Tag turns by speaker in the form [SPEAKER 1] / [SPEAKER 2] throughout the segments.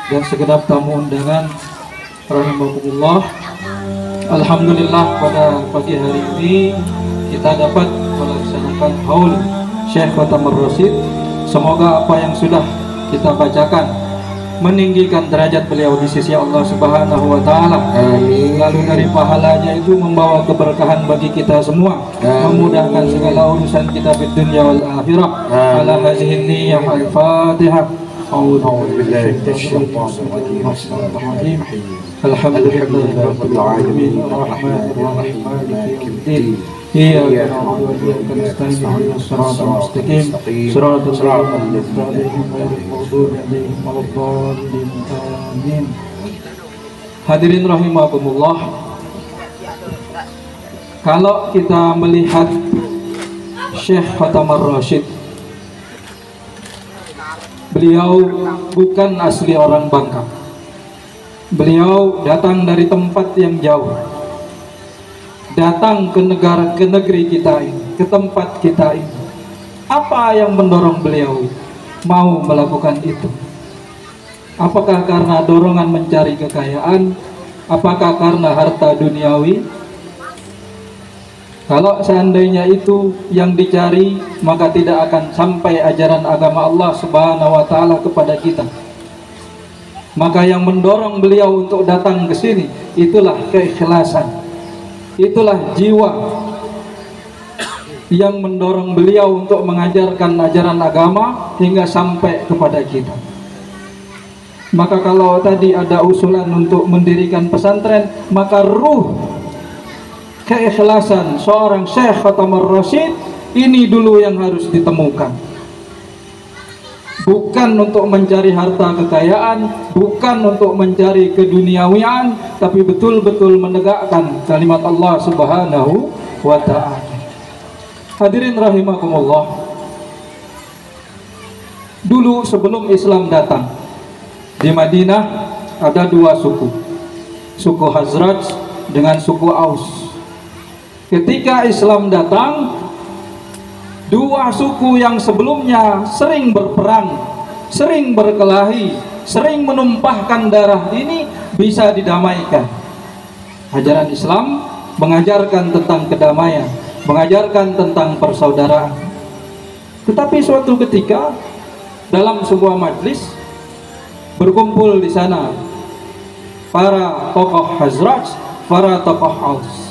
[SPEAKER 1] dan segenap tamu undangan rahimakumullah. Alhamdulillah pada pagi hari ini kita dapat melaksanakan haul Syekh Khatamur Rasyid. Semoga apa yang sudah kita bacakan meninggikan derajat beliau di sisi Allah Subhanahu wa taala. Lalu dari pahalanya itu membawa keberkahan bagi kita semua, memudahkan segala urusan kita di dunia wal akhirah. Ala hadhihi niyyah al-Fatihah. أعوذ بالله من الشيطان الرجيم بسم الله الرحمن الرحيم الحمد لله رب العالمين الرحمن الرحيم مالك يوم الدين إياك نعبد وإياك نستعين اهدنا الصراط المستقيم صراط الذين أنعمت عليهم غير المغضوب عليهم ولا الضالين آمين. Hadirin rahimakumullah, kalau kita melihat Syekh Khatamur Rasyid, beliau bukan asli orang Bangka. Beliau datang dari tempat yang jauh, datang ke negeri kita ini, ke tempat kita ini. Apa yang mendorong beliau mau melakukan itu? Apakah karena dorongan mencari kekayaan? Apakah karena harta duniawi? Kalau seandainya itu yang dicari, maka tidak akan sampai ajaran agama Allah Subhanahu wa taala kepada kita. Maka yang mendorong beliau untuk datang ke sini, itulah keikhlasan. Itulah jiwa yang mendorong beliau untuk mengajarkan ajaran agama hingga sampai kepada kita. Maka kalau tadi ada usulan untuk mendirikan pesantren, maka ruh keikhlasan seorang Syekh Khatamur Rasyid ini dulu yang harus ditemukan. Bukan untuk mencari harta kekayaan, bukan untuk mencari keduniawian, tapi betul-betul menegakkan kalimat Allah Subhanahu wa ta'ala. Hadirin rahimakumullah, dulu sebelum Islam datang, di Madinah ada dua suku, suku Khazraj dengan suku Aus. Ketika Islam datang, dua suku yang sebelumnya sering berperang, sering berkelahi, sering menumpahkan darah ini bisa didamaikan. Ajaran Islam mengajarkan tentang kedamaian, mengajarkan tentang persaudaraan. Tetapi suatu ketika dalam sebuah majlis berkumpul di sana para tokoh Khazraj, para tokoh Aus.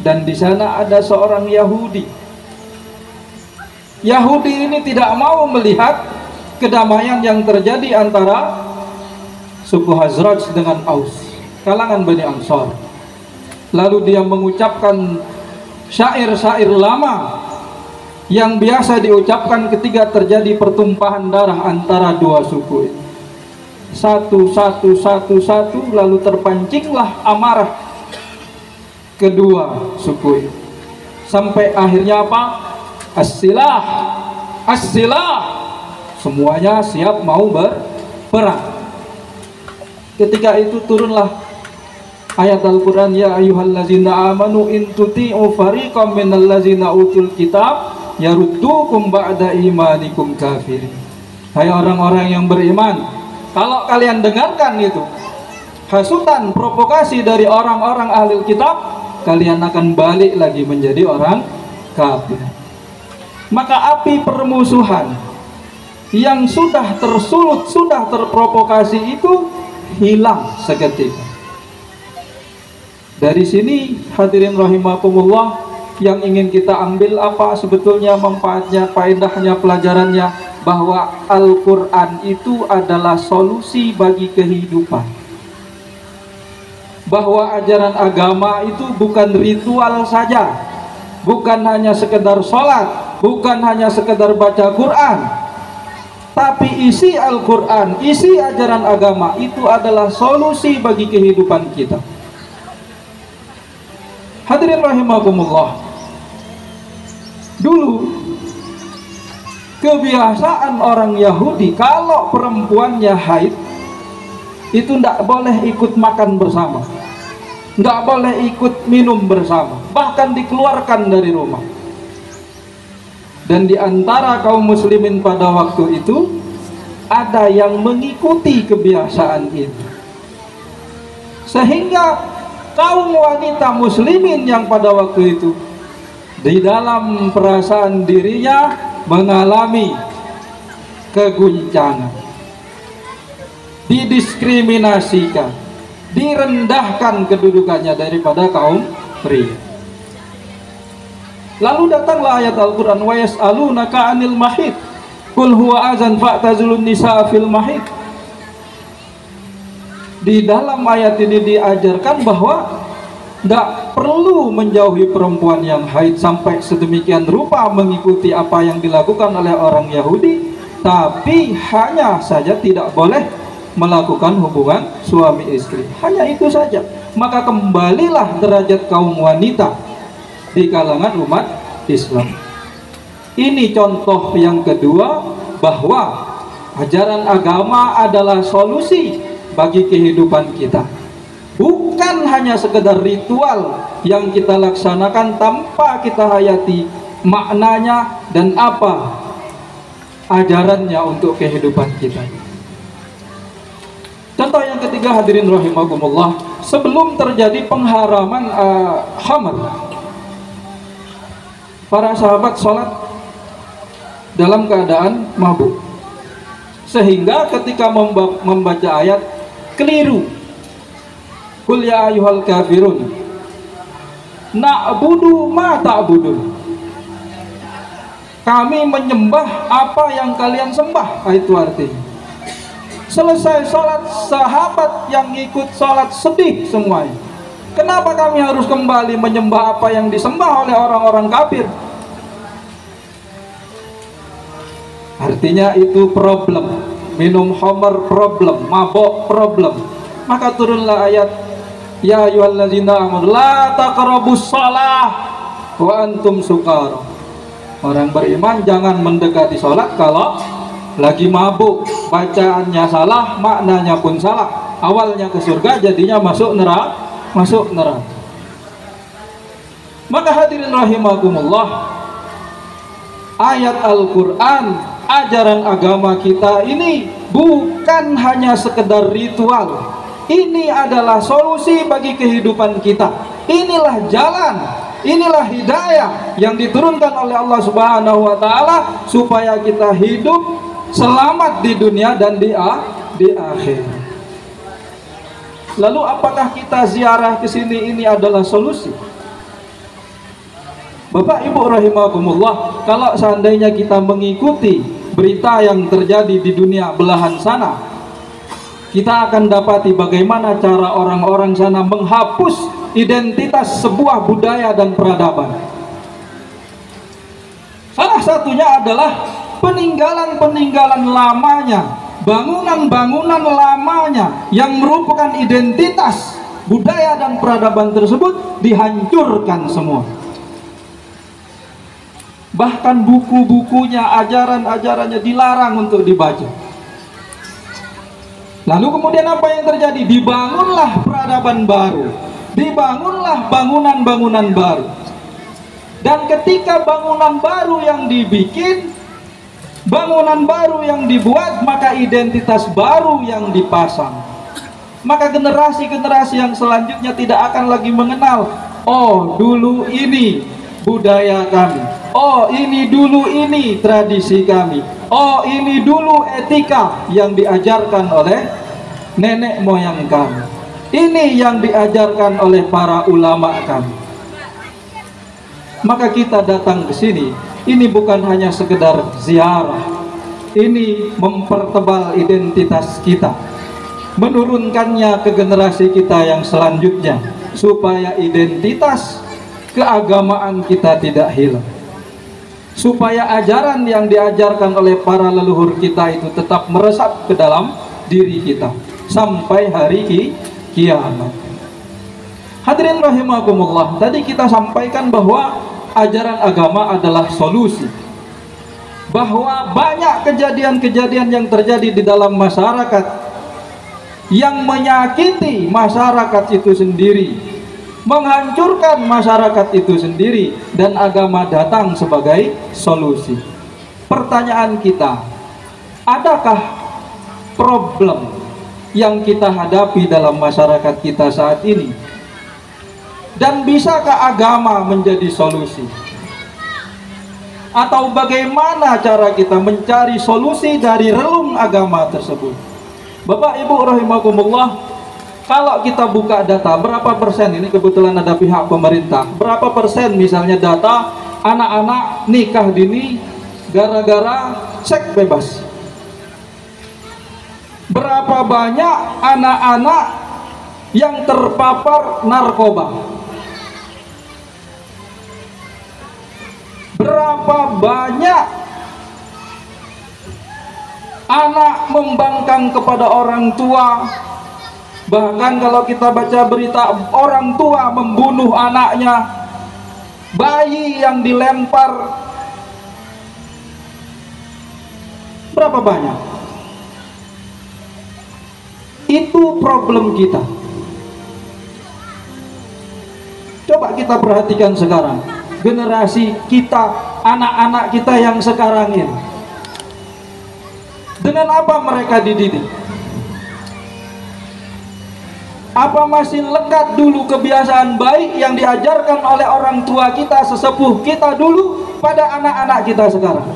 [SPEAKER 1] Dan di sana ada seorang Yahudi. Yahudi ini tidak mau melihat kedamaian yang terjadi antara suku Khazraj dengan Aus, kalangan Bani Ansar. Lalu dia mengucapkan syair-syair lama yang biasa diucapkan ketika terjadi pertumpahan darah antara dua suku ini. Satu, lalu terpancinglah amarah kedua suku itu, sampai akhirnya apa? As-silah, as-silah, semuanya siap mau berperang. Ketika itu turunlah ayat Al-Quran, ya ayyuhallazina amanu in tuti'u fariqam minallazina utul kitab yaruddukum ba'da imanikum kafirin. Hai orang-orang yang beriman, kalau kalian dengarkan itu hasutan, provokasi dari orang-orang ahli kitab, kalian akan balik lagi menjadi orang kafir. Maka api permusuhan yang sudah tersulut, sudah terprovokasi itu hilang seketika. Dari sini hadirin rahimakumullah, yang ingin kita ambil apa sebetulnya manfaatnya, faedahnya, pelajarannya, bahwa Al-Quran itu adalah solusi bagi kehidupan. Bahwa ajaran agama itu bukan ritual saja, bukan hanya sekedar sholat, bukan hanya sekedar baca Quran, tapi isi Al-Quran, isi ajaran agama itu adalah solusi bagi kehidupan kita. Hadirin rahimakumullah, dulu kebiasaan orang Yahudi kalau perempuannya haid itu tidak boleh ikut makan bersama, tidak boleh ikut minum bersama, bahkan dikeluarkan dari rumah. Dan di antara kaum muslimin pada waktu itu ada yang mengikuti kebiasaan ini, sehingga kaum wanita muslimin yang pada waktu itu di dalam perasaan dirinya mengalami keguncangan, didiskriminasikan, direndahkan kedudukannya daripada kaum pria. Lalu datanglah ayat Al-Quran, wa yas'alunaka 'anil mahid qul huwa azan fa'tazilun nisaa fil mahid. Di dalam ayat ini diajarkan bahwa tidak perlu menjauhi perempuan yang haid sampai sedemikian rupa mengikuti apa yang dilakukan oleh orang Yahudi, tapi hanya saja tidak boleh melakukan hubungan suami istri, hanya itu saja. Maka kembalilah derajat kaum wanita di kalangan umat Islam. Ini contoh yang kedua, bahwa ajaran agama adalah solusi bagi kehidupan kita, bukan hanya sekedar ritual yang kita laksanakan tanpa kita hayati maknanya dan apa ajarannya untuk kehidupan kita. Contoh yang ketiga, hadirin rahimakumullah, sebelum terjadi pengharaman khamr, para sahabat sholat dalam keadaan mabuk, sehingga ketika membaca ayat keliru, qul ya ayyuhal kafirun na'budu ma ta'budun, kami menyembah apa yang kalian sembah. Itu artinya selesai sholat, sahabat yang ikut sholat sedih semuanya. Kenapa kami harus kembali menyembah apa yang disembah oleh orang-orang kafir? Artinya itu problem, minum khamar problem, mabok problem. Maka turunlah ayat ya ayyuhallazina amanu la taqrabus shalah wa antum sukara. Orang beriman jangan mendekati sholat kalau lagi mabuk, bacaannya salah, maknanya pun salah. Awalnya ke surga, jadinya masuk neraka. Maka hadirin rahimakumullah, ayat Al-Quran, ajaran agama kita ini bukan hanya sekedar ritual. Ini adalah solusi bagi kehidupan kita. Inilah jalan, inilah hidayah yang diturunkan oleh Allah Subhanahu wa Ta'ala supaya kita hidup selamat di dunia dan di akhir. Lalu apakah kita ziarah ke sini ini adalah solusi? Bapak Ibu rahimakumullah, kalau seandainya kita mengikuti berita yang terjadi di dunia belahan sana, kita akan dapati bagaimana cara orang-orang sana menghapus identitas sebuah budaya dan peradaban. Salah satunya adalah peninggalan-peninggalan lamanya, bangunan-bangunan lamanya yang merupakan identitas budaya dan peradaban tersebut dihancurkan semua. Bahkan buku-bukunya, ajaran-ajarannya dilarang untuk dibaca. Lalu kemudian apa yang terjadi? Dibangunlah peradaban baru, dibangunlah bangunan-bangunan baru. Dan ketika bangunan baru yang dibikin, bangunan baru yang dibuat, maka identitas baru yang dipasang. Maka generasi-generasi yang selanjutnya tidak akan lagi mengenal, oh dulu ini budaya kami. Oh, ini dulu ini tradisi kami. Oh, ini dulu etika yang diajarkan oleh nenek moyang kami. Ini yang diajarkan oleh para ulama kami. Maka kita datang ke sini, ini bukan hanya sekedar ziarah. Ini mempertebal identitas kita, menurunkannya ke generasi kita yang selanjutnya, supaya identitas keagamaan kita tidak hilang, supaya ajaran yang diajarkan oleh para leluhur kita itu tetap meresap ke dalam diri kita sampai hari kiamat. Hadirin rahimakumullah, tadi kita sampaikan bahwa ajaran agama adalah solusi, bahwa banyak kejadian-kejadian yang terjadi di dalam masyarakat yang menyakiti masyarakat itu sendiri, menghancurkan masyarakat itu sendiri, dan agama datang sebagai solusi. Pertanyaan kita, adakah problem yang kita hadapi dalam masyarakat kita saat ini? Dan bisakah agama menjadi solusi? Atau bagaimana cara kita mencari solusi dari relung agama tersebut? Bapak Ibu rahimakumullah, kalau kita buka data berapa persen, ini kebetulan ada pihak pemerintah, berapa persen misalnya data anak-anak nikah dini gara-gara seks bebas? Berapa banyak anak-anak yang terpapar narkoba? Berapa banyak anak membangkang kepada orang tua? Bahkan kalau kita baca berita, orang tua membunuh anaknya, bayi yang dilempar. Berapa banyak? Itu problem kita. Coba kita perhatikan sekarang, generasi kita, anak-anak kita yang sekarang ini, dengan apa mereka dididik? Apa masih lekat dulu kebiasaan baik yang diajarkan oleh orang tua kita, sesepuh kita dulu pada anak-anak kita sekarang?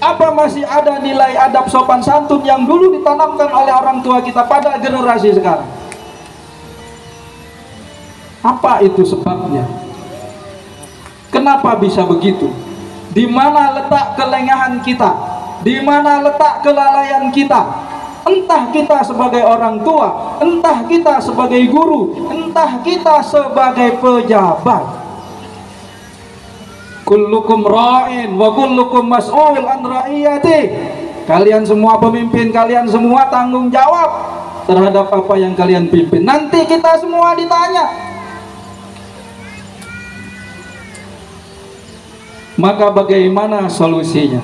[SPEAKER 1] Apa masih ada nilai adab sopan santun yang dulu ditanamkan oleh orang tua kita pada generasi sekarang? Apa itu sebabnya? Kenapa bisa begitu? Di mana letak kelengahan kita? Di mana letak kelalaian kita? Entah kita sebagai orang tua, entah kita sebagai guru, entah kita sebagai pejabat. Kullukum ra'in wa kullukum mas'ul an ra'iyati. Kalian semua pemimpin, kalian semua tanggung jawab terhadap apa yang kalian pimpin. Nanti kita semua ditanya. Maka bagaimana solusinya?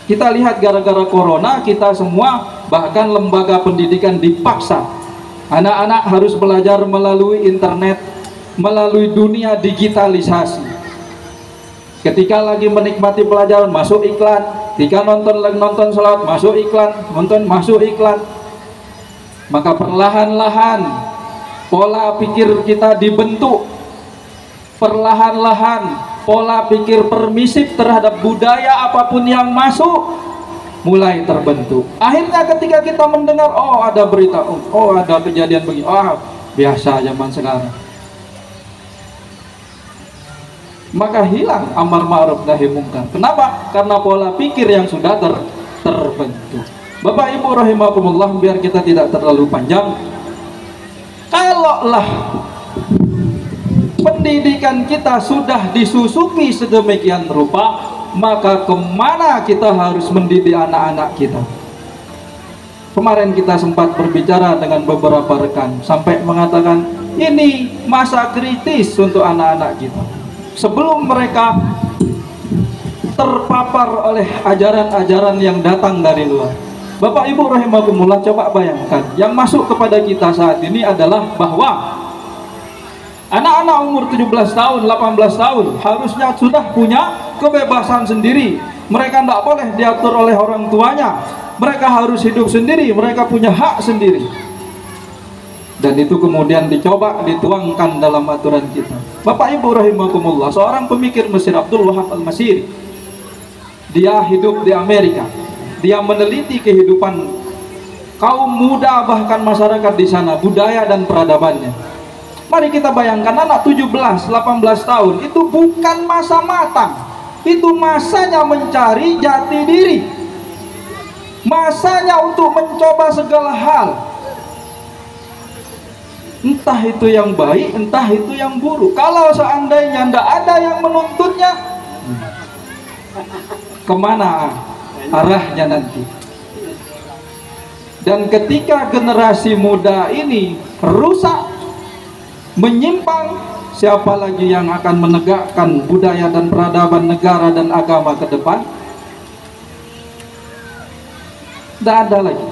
[SPEAKER 1] Kita lihat gara-gara corona, kita semua, bahkan lembaga pendidikan dipaksa. Anak-anak harus belajar melalui internet, melalui dunia digitalisasi. Ketika lagi menikmati pelajaran, masuk iklan. Ketika nonton selawat, masuk iklan. Masuk iklan. Maka perlahan-lahan pola pikir kita dibentuk. Perlahan-lahan pola pikir permisif terhadap budaya apapun yang masuk mulai terbentuk. Akhirnya ketika kita mendengar, oh ada berita, oh ada kejadian begini, oh biasa zaman sekarang, maka hilang amar ma'ruf nahi mungkar. Kenapa? Karena pola pikir yang sudah terbentuk. Bapak Ibu rahimakumullah, biar kita tidak terlalu panjang, kalaulah pendidikan kita sudah disusupi sedemikian rupa, maka kemana kita harus mendidik anak-anak kita? Kemarin kita sempat berbicara dengan beberapa rekan, sampai mengatakan ini masa kritis untuk anak-anak kita, sebelum mereka terpapar oleh ajaran-ajaran yang datang dari luar. Bapak Ibu rahimakumullah, coba bayangkan, yang masuk kepada kita saat ini adalah bahwa anak-anak umur 17 tahun, 18 tahun harusnya sudah punya kebebasan sendiri. Mereka tidak boleh diatur oleh orang tuanya. Mereka harus hidup sendiri, mereka punya hak sendiri. dan itu kemudian dicoba dituangkan dalam aturan kita. Bapak Ibu rahimakumullah, seorang pemikir Mesir, Abdul Wahab Al-Masiri, dia hidup di Amerika, dia meneliti kehidupan kaum muda bahkan masyarakat di sana, budaya dan peradabannya. Mari kita bayangkan, anak 17-18 tahun itu bukan masa matang, itu masanya mencari jati diri, masanya untuk mencoba segala hal, entah itu yang baik, entah itu yang buruk. Kalau seandainya tidak ada yang menuntutnya, kemana arahnya nanti? Dan ketika generasi muda ini rusak, menyimpang, siapa lagi yang akan menegakkan budaya dan peradaban negara dan agama ke depan? Tidak ada lagi.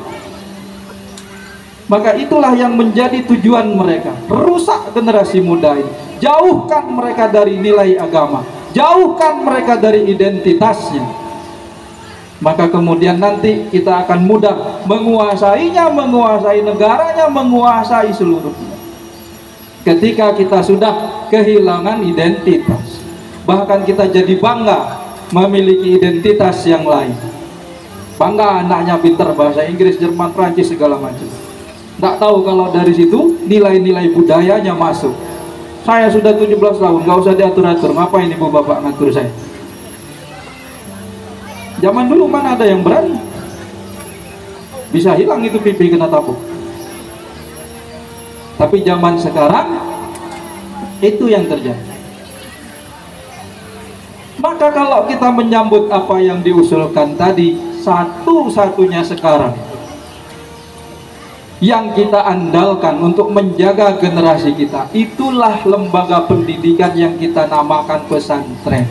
[SPEAKER 1] Maka itulah yang menjadi tujuan mereka, rusak generasi muda ini, jauhkan mereka dari nilai agama, jauhkan mereka dari identitasnya. Maka kemudian nanti kita akan mudah menguasainya, menguasai negaranya, menguasai seluruhnya. Ketika kita sudah kehilangan identitas, bahkan kita jadi bangga memiliki identitas yang lain, bangga anaknya pintar bahasa Inggris, Jerman, Prancis, segala macam. Tidak tahu kalau dari situ nilai-nilai budayanya masuk. Saya sudah 17 tahun, nggak usah diatur-atur, ngapain ibu bapak ngatur saya? Zaman dulu mana ada yang berani? Bisa hilang itu pipi kena tabuk. Tapi zaman sekarang itu yang terjadi. Maka kalau kita menyambut apa yang diusulkan tadi, satu-satunya sekarang yang kita andalkan untuk menjaga generasi kita, itulah lembaga pendidikan yang kita namakan pesantren.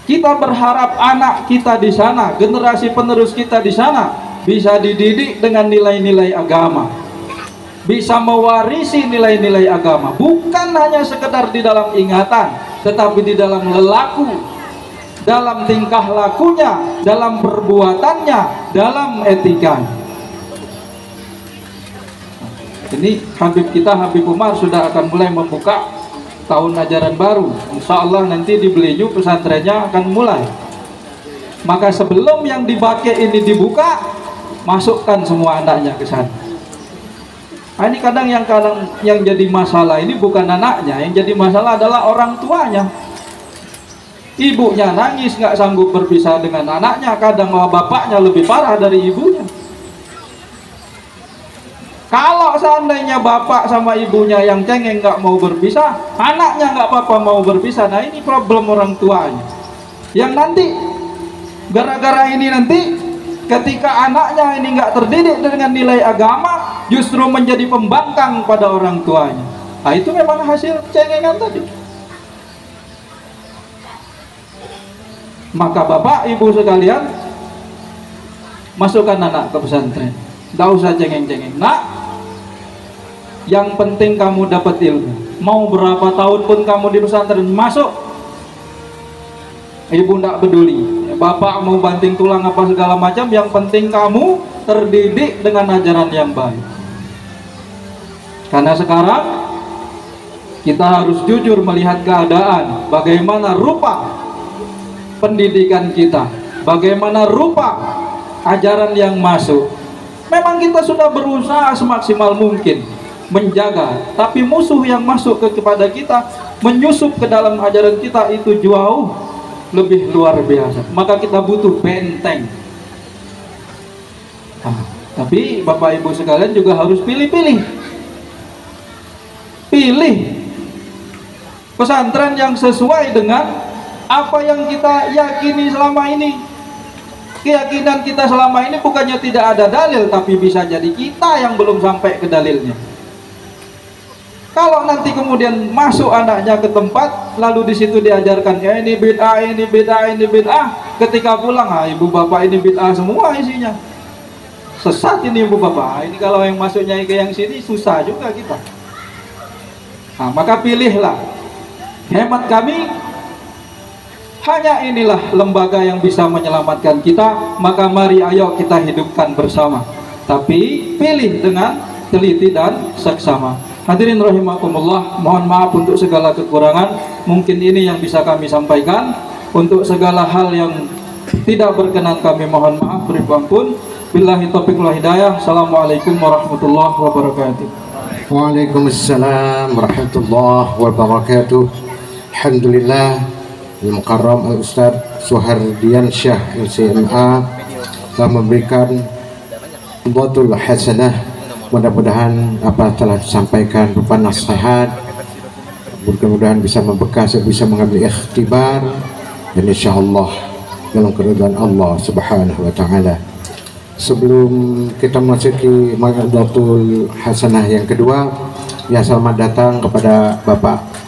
[SPEAKER 1] Kita berharap anak kita di sana, generasi penerus kita di sana, bisa dididik dengan nilai-nilai agama, bisa mewarisi nilai-nilai agama, bukan hanya sekedar di dalam ingatan, tetapi di dalam lelaku, dalam tingkah lakunya, dalam perbuatannya, dalam etika. Ini Habib kita, Habib Umar, sudah akan mulai membuka tahun ajaran baru. Insya Allah nanti di Beleju pesantrennya akan mulai. Maka sebelum yang di Bake ini dibuka, masukkan semua anaknya ke sana. Nah, ini kadang yang jadi masalah ini bukan anaknya, yang jadi masalah adalah orang tuanya. Ibunya nangis nggak sanggup berpisah dengan anaknya, kadang bapaknya lebih parah dari ibunya. Kalau seandainya bapak sama ibunya yang cengeng nggak mau berpisah, anaknya nggak apa-apa mau berpisah. Nah, ini problem orang tuanya. Yang nanti gara-gara ini nanti ketika anaknya ini nggak terdidik dengan nilai agama, justru menjadi pembangkang pada orang tuanya. Nah, itu memang hasil cengengan tadi. Maka bapak ibu sekalian, masukkan anak ke pesantren. Nggak usah cengeng-cengeng. Nak, yang penting kamu dapat ilmu. Mau berapa tahun pun kamu di pesantren, masuk. Ibu tidak peduli, bapak mau banting tulang apa segala macam, yang penting kamu terdidik dengan ajaran yang baik. Karena sekarang kita harus jujur melihat keadaan, bagaimana rupa pendidikan kita, bagaimana rupa ajaran yang masuk. Memang kita sudah berusaha semaksimal mungkin menjaga, tapi musuh yang masuk kepada kita, menyusup ke dalam ajaran kita, itu jauh lebih luar biasa. Maka kita butuh benteng. Tapi bapak ibu sekalian juga harus pilih-pilih. Pilih pesantren yang sesuai dengan apa yang kita yakini selama ini. Keyakinan kita selama ini bukannya tidak ada dalil, tapi bisa jadi kita yang belum sampai ke dalilnya. Kalau nanti kemudian masuk anaknya ke tempat, lalu di situ diajarkan, ya ini bid'ah, ini bid'ah, ini bid'ah. Ketika pulang, ibu bapak ini bid'ah semua isinya. Sesat ini ibu bapak. Ini kalau yang masuknya ke yang sini susah juga kita. Nah, maka pilihlah. Hemat kami, hanya inilah lembaga yang bisa menyelamatkan kita. Maka mari ayo kita hidupkan bersama. tapi pilih dengan teliti dan seksama. Hadirin rahimakumullah, mohon maaf untuk segala kekurangan. Mungkin ini yang bisa kami sampaikan. Untuk segala hal yang tidak berkenan kami mohon maaf, beri ampun. Billahi taufiq wal hidayah. Assalamualaikum warahmatullahi wabarakatuh.
[SPEAKER 2] Waalaikumsalam warahmatullahi wabarakatuh. Alhamdulillah, Al-Mukarram Al-Ustadz Suhardian Syah LCMA telah memberikan Botul Hasanah. Mudah-mudahan apa telah disampaikan berupa nasihat, mudah-mudahan bisa membekas, bisa mengambil ikhtibar, dan insya Allah dalam keridhaan Allah Subhanahu wa Ta'ala. Sebelum kita memasuki Botul Hasanah yang kedua, ya selamat datang kepada Bapak